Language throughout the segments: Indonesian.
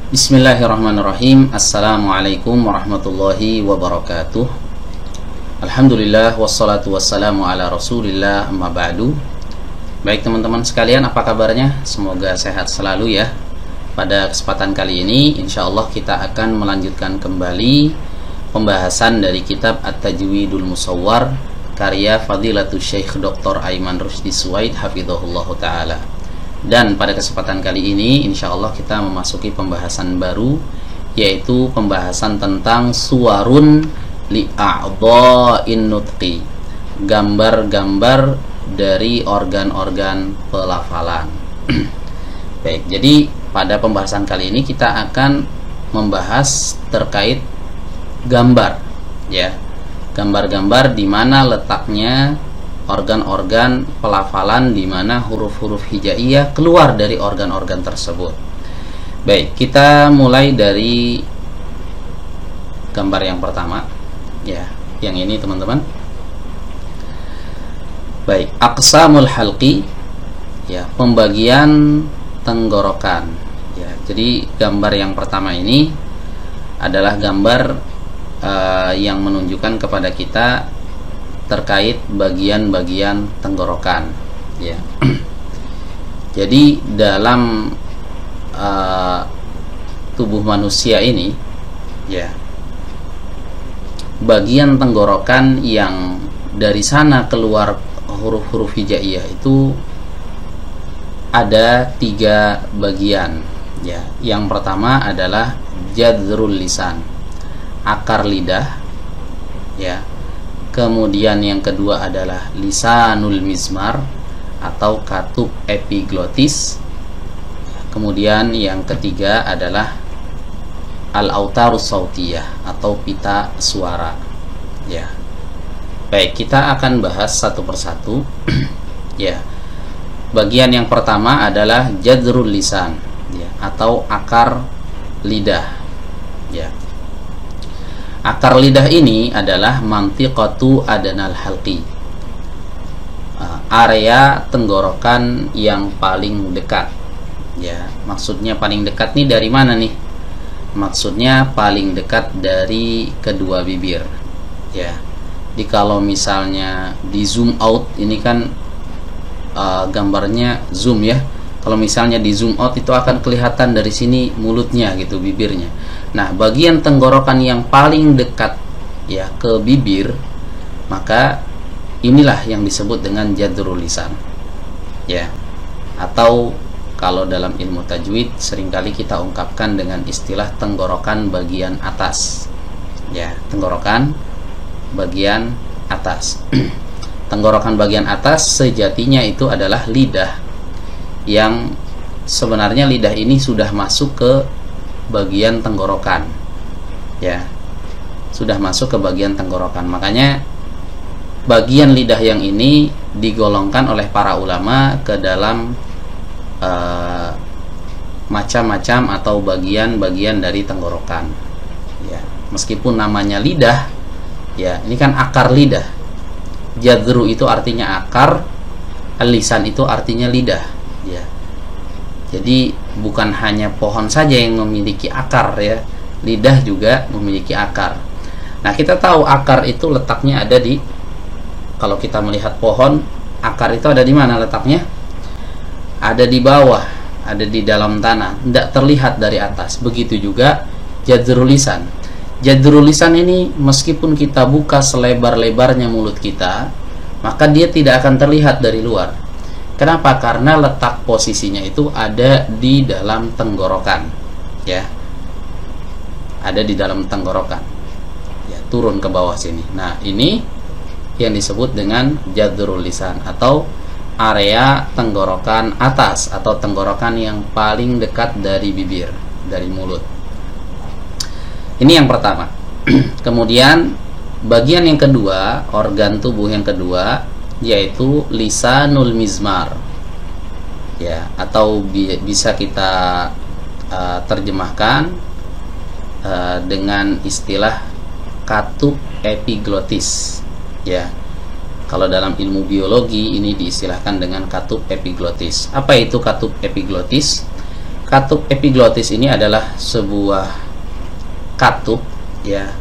Bismillahirrahmanirrahim. Assalamualaikum warahmatullahi wabarakatuh. Alhamdulillah wassalatu wassalamu ala rasulillah amma ba'du. Baik teman-teman sekalian, apa kabarnya? Semoga sehat selalu ya. Pada kesempatan kali ini insyaallah kita akan melanjutkan kembali pembahasan dari kitab At-Tajwidul Musawwar karya Fadilatul Syekh Dr. Aiman Rusdi Suwaid hafizahullah ta'ala. Dan pada kesempatan kali ini insya Allah kita memasuki pembahasan baru, yaitu pembahasan tentang suwarun li'a'dha'in nutqi, gambar-gambar dari organ-organ pelafalan. Baik, jadi pada pembahasan kali ini kita akan membahas terkait gambar, ya, gambar-gambar di mana letaknya organ-organ pelafalan, di mana huruf-huruf hijaiyah keluar dari organ-organ tersebut. Baik, kita mulai dari gambar yang pertama, ya, yang ini teman-teman. Baik, aqsamul halqi, ya, pembagian tenggorokan, ya. Jadi gambar yang pertama ini adalah gambar yang menunjukkan kepada kita terkait bagian-bagian tenggorokan, ya. Jadi dalam tubuh manusia ini, ya, bagian tenggorokan yang dari sana keluar huruf-huruf hijaiyah itu ada 3 bagian, ya. Yang pertama adalah jadzrul lisan, akar lidah, ya. Kemudian yang kedua adalah lisanul mizmar atau katup epiglotis. Kemudian yang ketiga adalah al-autarus sautiyah atau pita suara, ya. Baik, kita akan bahas satu persatu. Ya. Bagian yang pertama adalah jadzrul lisan, ya, atau akar lidah, ya. Akar lidah ini adalah mantiqatu adanal halqi, area tenggorokan yang paling dekat, ya. Maksudnya paling dekat nih dari mana nih? Maksudnya paling dekat dari kedua bibir, ya. Jadi kalau misalnya di zoom out, ini kan gambarnya zoom, ya. Kalau misalnya di zoom out itu akan kelihatan dari sini mulutnya gitu, bibirnya. Nah, bagian tenggorokan yang paling dekat, ya, ke bibir, maka inilah yang disebut dengan jadzrul lisan, ya. Atau kalau dalam ilmu tajwid seringkali kita ungkapkan dengan istilah tenggorokan bagian atas, ya, tenggorokan bagian atas. Tenggorokan bagian atas sejatinya itu adalah lidah, yang sebenarnya lidah ini sudah masuk ke bagian tenggorokan, ya, sudah masuk ke bagian tenggorokan. Makanya bagian lidah yang ini digolongkan oleh para ulama ke dalam macam-macam atau bagian-bagian dari tenggorokan, ya. Meskipun namanya lidah, ya, ini kan akar lidah. Jadzru itu artinya akar, lisan itu artinya lidah, ya. Jadi bukan hanya pohon saja yang memiliki akar, ya, lidah juga memiliki akar. Nah, kita tahu akar itu letaknya ada di, kalau kita melihat pohon, akar itu ada di mana letaknya? Ada di bawah, ada di dalam tanah, tidak terlihat dari atas. Begitu juga jadzrul lisan. Jadzrul lisan ini meskipun kita buka selebar-lebarnya mulut kita, maka dia tidak akan terlihat dari luar. Kenapa? Karena letak posisinya itu ada di dalam tenggorokan, ya. Ada di dalam tenggorokan, ya, turun ke bawah sini. Nah, ini yang disebut dengan jadzrul lisan atau area tenggorokan atas atau tenggorokan yang paling dekat dari bibir, dari mulut. Ini yang pertama. Kemudian bagian yang kedua, organ tubuh yang kedua, yaitu lisanul mizmar, ya, atau bisa kita terjemahkan dengan istilah katup epiglotis, ya. Kalau dalam ilmu biologi ini diistilahkan dengan katup epiglotis. Apa itu katup epiglotis? katup epiglotis ini adalah sebuah katup ya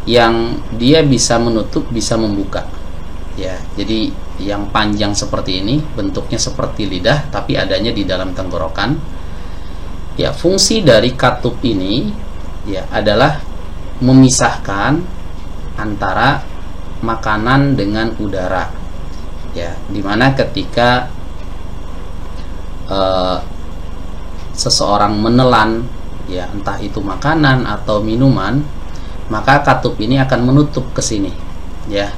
yang dia bisa menutup, bisa membuka. Ya, jadi yang panjang seperti ini, bentuknya seperti lidah tapi adanya di dalam tenggorokan. Ya, fungsi dari katup ini ya adalah memisahkan antara makanan dengan udara. Ya, dimana ketika seseorang menelan ya entah itu makanan atau minuman, maka katup ini akan menutup ke sini ya,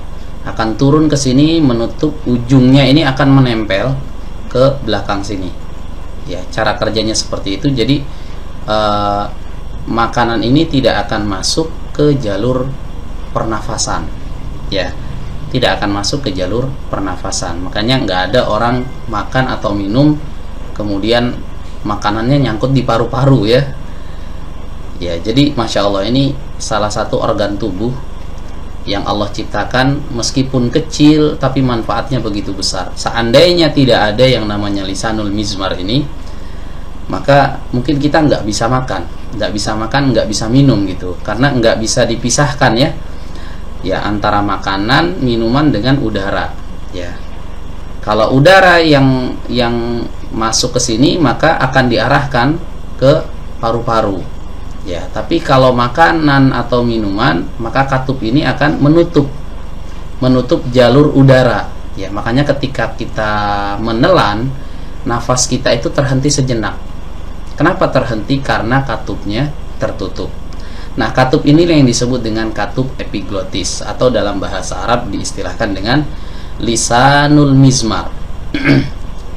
akan turun ke sini, menutup, ujungnya ini akan menempel ke belakang sini ya. Cara kerjanya seperti itu. Jadi makanan ini tidak akan masuk ke jalur pernafasan ya, tidak akan masuk ke jalur pernafasan. Makanya nggak ada orang makan atau minum kemudian makanannya nyangkut di paru-paru ya. Ya, jadi Masya Allah, ini salah satu organ tubuh yang Allah ciptakan meskipun kecil tapi manfaatnya begitu besar. Seandainya tidak ada yang namanya lisanul mizmar ini, maka mungkin kita nggak bisa makan, nggak bisa minum gitu, karena nggak bisa dipisahkan ya antara makanan, minuman dengan udara ya. Kalau udara yang masuk ke sini maka akan diarahkan ke paru-paru ya. Tapi kalau makanan atau minuman, maka katup ini akan menutup jalur udara ya. Makanya ketika kita menelan, nafas kita itu terhenti sejenak. Kenapa terhenti? Karena katupnya tertutup. Nah, katup ini yang disebut dengan katup epiglotis, atau dalam bahasa Arab diistilahkan dengan lisanul mizmar.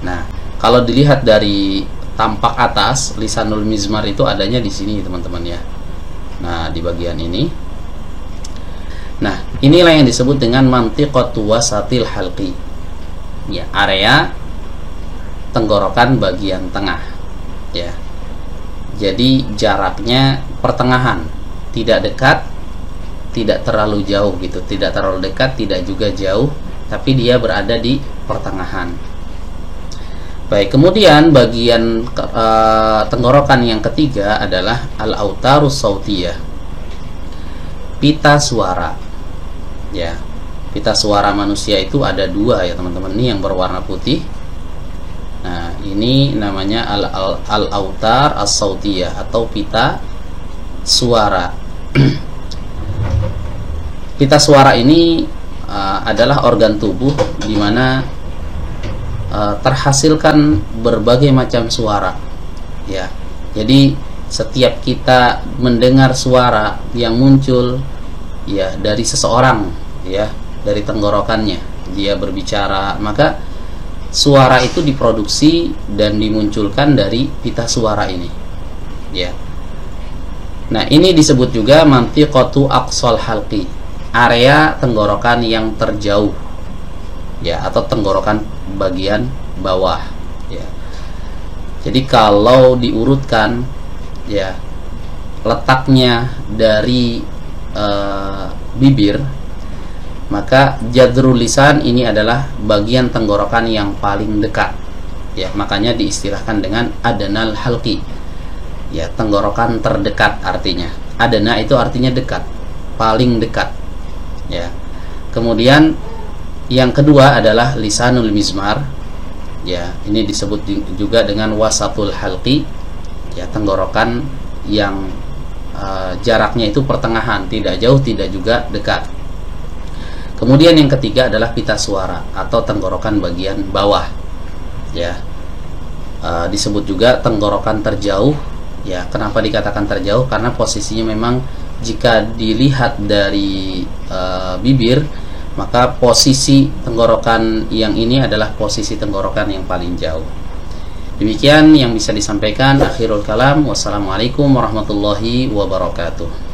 Nah, kalau dilihat dari tampak atas, lisanul mizmar itu adanya di sini teman-teman ya. Nah, di bagian ini. Nah, inilah yang disebut dengan mantiqatu wasatil halqi ya, area tenggorokan bagian tengah ya. Jadi jaraknya pertengahan, tidak dekat, tidak terlalu jauh gitu, tidak terlalu dekat, tidak juga jauh, tapi dia berada di pertengahan. Baik, kemudian bagian tenggorokan yang ketiga adalah al-autarus sautiyah, pita suara ya. Pita suara manusia itu ada dua ya teman-teman, ini yang berwarna putih. Nah, ini namanya al-autar as-sautiyah atau pita suara. Pita suara ini adalah organ tubuh di mana terhasilkan berbagai macam suara ya. Jadi setiap kita mendengar suara yang muncul ya dari seseorang ya, dari tenggorokannya dia berbicara, maka suara itu diproduksi dan dimunculkan dari pita suara ini ya. Nah, ini disebut juga mantiqatu aqsal halqi, area tenggorokan yang terjauh ya, atau tenggorokan bagian bawah ya. Jadi kalau diurutkan ya letaknya dari bibir, maka jadrul lisan ini adalah bagian tenggorokan yang paling dekat ya. Makanya diistilahkan dengan adnal halqi ya, tenggorokan terdekat artinya. Adna itu artinya dekat, paling dekat ya. Kemudian yang kedua adalah lisanul mizmar ya, ini disebut juga dengan wasatul halqi ya, tenggorokan yang jaraknya itu pertengahan, tidak jauh tidak juga dekat. Kemudian yang ketiga adalah pita suara atau tenggorokan bagian bawah ya. Disebut juga tenggorokan terjauh ya. Kenapa dikatakan terjauh? Karena posisinya memang jika dilihat dari bibir, maka posisi tenggorokan yang ini adalah posisi tenggorokan yang paling jauh. Demikian yang bisa disampaikan. Akhirul kalam. Wassalamualaikum warahmatullahi wabarakatuh.